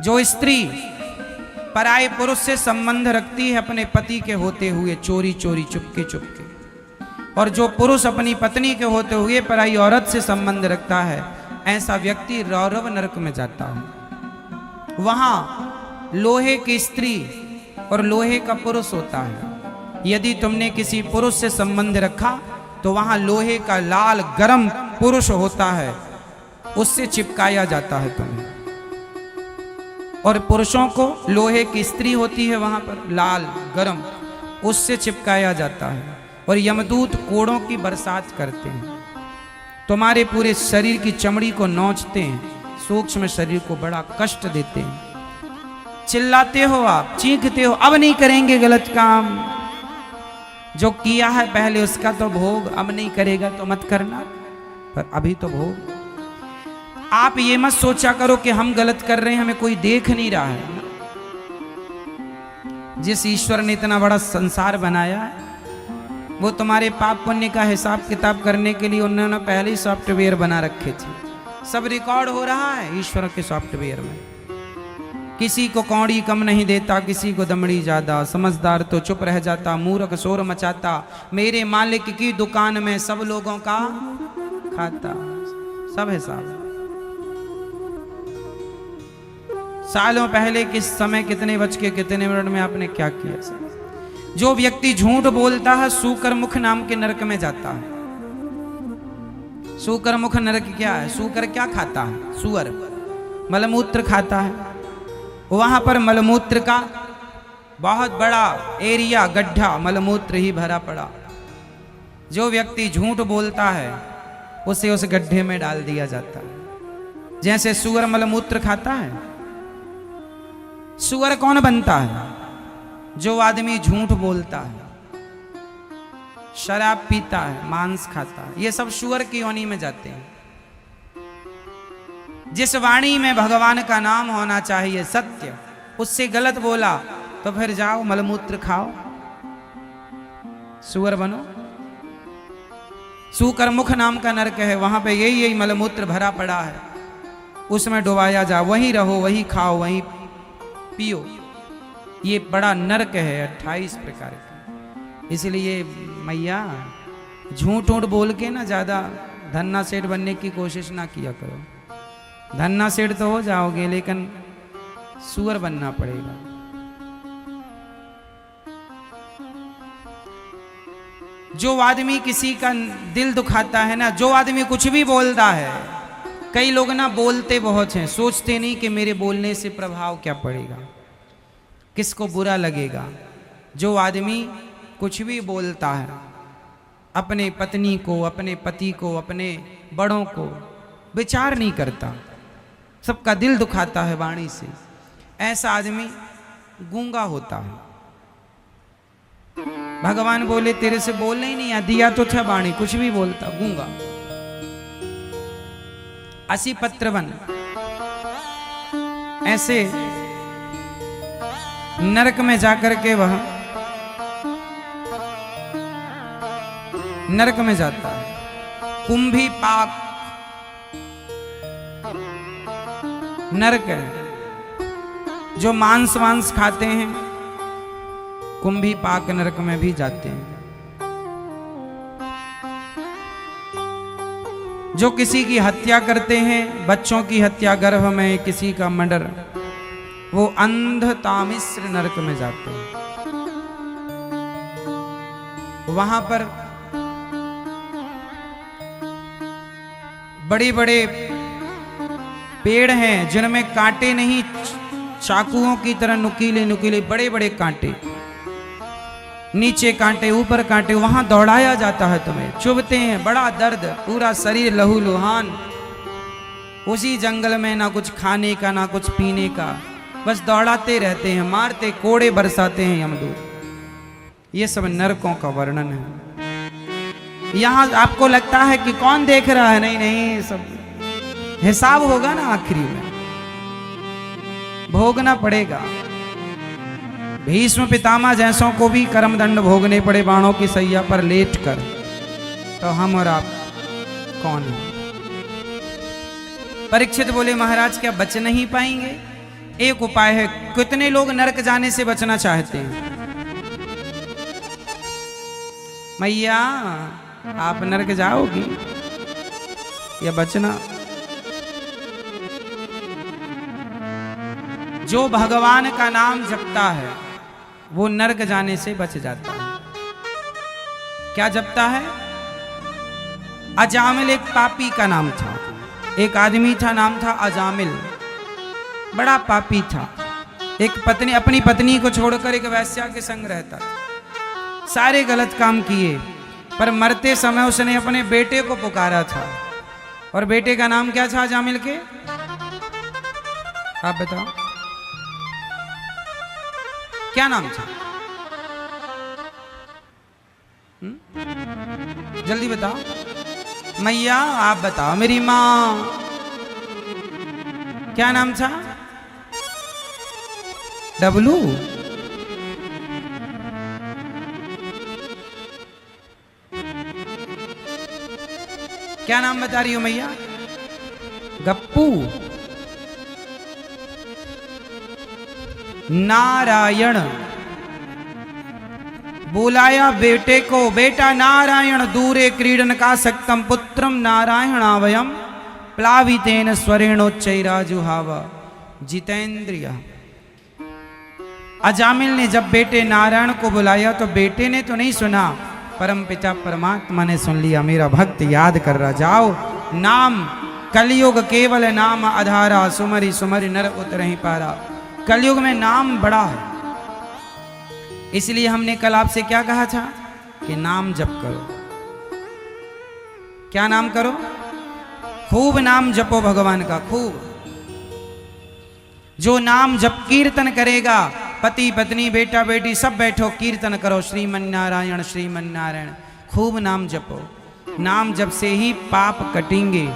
जो स्त्री पराये पुरुष से संबंध रखती है अपने पति के होते हुए चोरी चोरी चुपके चुपके, और जो पुरुष अपनी पत्नी के होते हुए पराई औरत से संबंध रखता है, ऐसा व्यक्ति रौरव नरक में जाता है। वहां लोहे की स्त्री और लोहे का पुरुष होता है। यदि तुमने किसी पुरुष से संबंध रखा तो वहां लोहे का लाल गरम पुरुष होता है, उससे चिपकाया जाता है तुम्हें। और पुरुषों को लोहे की स्त्री होती है वहां पर लाल गरम, उससे चिपकाया जाता है। और यमदूत कोड़ों की बरसात करते हैं, तुम्हारे पूरे शरीर की चमड़ी को नोचते हैं, सूक्ष्म शरीर को बड़ा कष्ट देते हैं। चिल्लाते हो आप, चीखते हो, अब नहीं करेंगे गलत काम, जो किया है पहले उसका तो भोग, अब नहीं करेगा तो मत करना, पर अभी तो भोग। आप ये मत सोचा करो कि हम गलत कर रहे हैं, हमें कोई देख नहीं रहा है। जिस ईश्वर ने इतना बड़ा संसार बनाया है, वो तुम्हारे पाप पुण्य का हिसाब किताब करने के लिए उन्होंने पहले ही सॉफ्टवेयर बना रखे थे। सब रिकॉर्ड हो रहा है ईश्वर के सॉफ्टवेयर में। किसी को कौड़ी कम नहीं देता, किसी को दमड़ी ज्यादा, समझदार तो चुप रह जाता, मूर्ख शोर मचाता, मेरे मालिक की दुकान में सब लोगों का खाता। सब हिसाब। सालों पहले किस समय कितने बज के कितने मिनट में आपने क्या किया। जो व्यक्ति झूठ बोलता है सूकर मुख नाम के नरक में जाता है। सूकर मुख नरक क्या है? सूकर क्या खाता है? सुअर मलमूत्र खाता है। वहां पर मलमूत्र का बहुत बड़ा एरिया, गड्ढा मलमूत्र ही भरा पड़ा। जो व्यक्ति झूठ बोलता है उसे उस गड्ढे में डाल दिया जाता है। जैसे सुअर मलमूत्र खाता है, सुअर कौन बनता है? जो आदमी झूठ बोलता है, शराब पीता है, मांस खाता है, ये सब सुअर की योनि में जाते हैं। जिस वाणी में भगवान का नाम होना चाहिए, सत्य, उससे गलत बोला तो फिर जाओ मलमूत्र खाओ, सुअर बनो। सूकर मुख नाम का नरक है, वहां पे यही मलमूत्र भरा पड़ा है, उसमें डुबाया जा, वहीं रहो, वहीं खाओ, वहीं पियो। ये बड़ा नरक है 28 प्रकार का। इसलिए मैया झूठ ऊठ बोल के ना ज्यादा धन्ना सेठ बनने की कोशिश ना किया करो। धन्ना सेठ तो हो जाओगे लेकिन सुअर बनना पड़ेगा। जो आदमी किसी का दिल दुखाता है ना, जो आदमी कुछ भी बोलता है, कई लोग ना बोलते बहुत हैं, सोचते नहीं कि मेरे बोलने से प्रभाव क्या पड़ेगा, किसको बुरा लगेगा। जो आदमी कुछ भी बोलता है, अपने पत्नी को, अपने पति को, अपने बड़ों को विचार नहीं करता, सबका दिल दुखाता है वाणी से, ऐसा आदमी गूंगा होता है। भगवान बोले तेरे से बोलने ही नहीं आ, दिया तो था वाणी, कुछ भी बोलता, गूंगा। असी पत्र बन, ऐसे नरक में जाकर के वह नरक में जाता है। कुंभी पाक नरक है। जो मांस वांस खाते हैं कुंभी पाक नरक में भी जाते हैं। जो किसी की हत्या करते हैं, बच्चों की हत्या, गर्भ में किसी का मर्डर, वो अंध तामिश्र नरक में जाते हैं। वहां पर बड़े बड़े पेड़ हैं जिनमें कांटे नहीं, चाकुओं की तरह नुकीले नुकीले बड़े बड़े कांटे, नीचे कांटे ऊपर कांटे, वहां दौड़ाया जाता है, तुम्हें चुभते हैं, बड़ा दर्द, पूरा शरीर लहू लुहान। उसी जंगल में ना कुछ खाने का ना कुछ पीने का, बस दौड़ाते रहते हैं, मारते, कोड़े बरसाते हैं यमदूत। ये सब नरकों का वर्णन है। यहां आपको लगता है कि कौन देख रहा है, नहीं नहीं, सब हिसाब होगा ना, आखिरी में भोगना पड़ेगा। भीष्म पितामह जैसों को भी कर्मदंड भोगने पड़े बाणों की सैया पर लेट कर, तो हम और आप कौन है? परीक्षित बोले महाराज क्या बच नहीं पाएंगे? एक उपाय है। कितने लोग नरक जाने से बचना चाहते हैं? मैया आप नरक जाओगी या बचना? जो भगवान का नाम जपता है वो नरक जाने से बच जाता है। क्या जपता है? अजामिल एक पापी का नाम था। एक आदमी था, नाम था अजामिल, बड़ा पापी था। एक पत्नी, अपनी पत्नी को छोड़कर एक वैश्या के संग रहता था। सारे गलत काम किए, पर मरते समय उसने अपने बेटे को पुकारा था। और बेटे का नाम क्या था अजामिल के? आप बताओ क्या नाम था? जल्दी बताओ मैया, आप बताओ मेरी माँ, क्या नाम था? डबलू? क्या नाम बता रही हो मैया? गप्पू? नारायण? बुलाया बेटे को, बेटा नारायण दूरे क्रीडन का सक्तम पुत्रम नारायणावयम प्लावितेन स्वरेणोच्चैराजुहाव जितेंद्रिय। अजामिल ने जब बेटे नारायण को बुलाया तो बेटे ने तो नहीं सुना, परम पिता परमात्मा ने सुन लिया। मेरा भक्त याद कर रहा, जाओ नाम कलयुग केवल नाम आधारा, सुमरि सुमरि नर उतरहि पारा। कलयुग में नाम बड़ा है, इसलिए हमने कल आपसे क्या कहा था कि नाम जप करो। क्या नाम करो? खूब नाम जपो भगवान का, खूब। जो नाम जप कीर्तन करेगा, पति पत्नी बेटा बेटी सब बैठो कीर्तन करो, श्रीमन नारायण श्रीमन नारायण, खूब नाम जपो। नाम जप से ही पाप कटेंगे।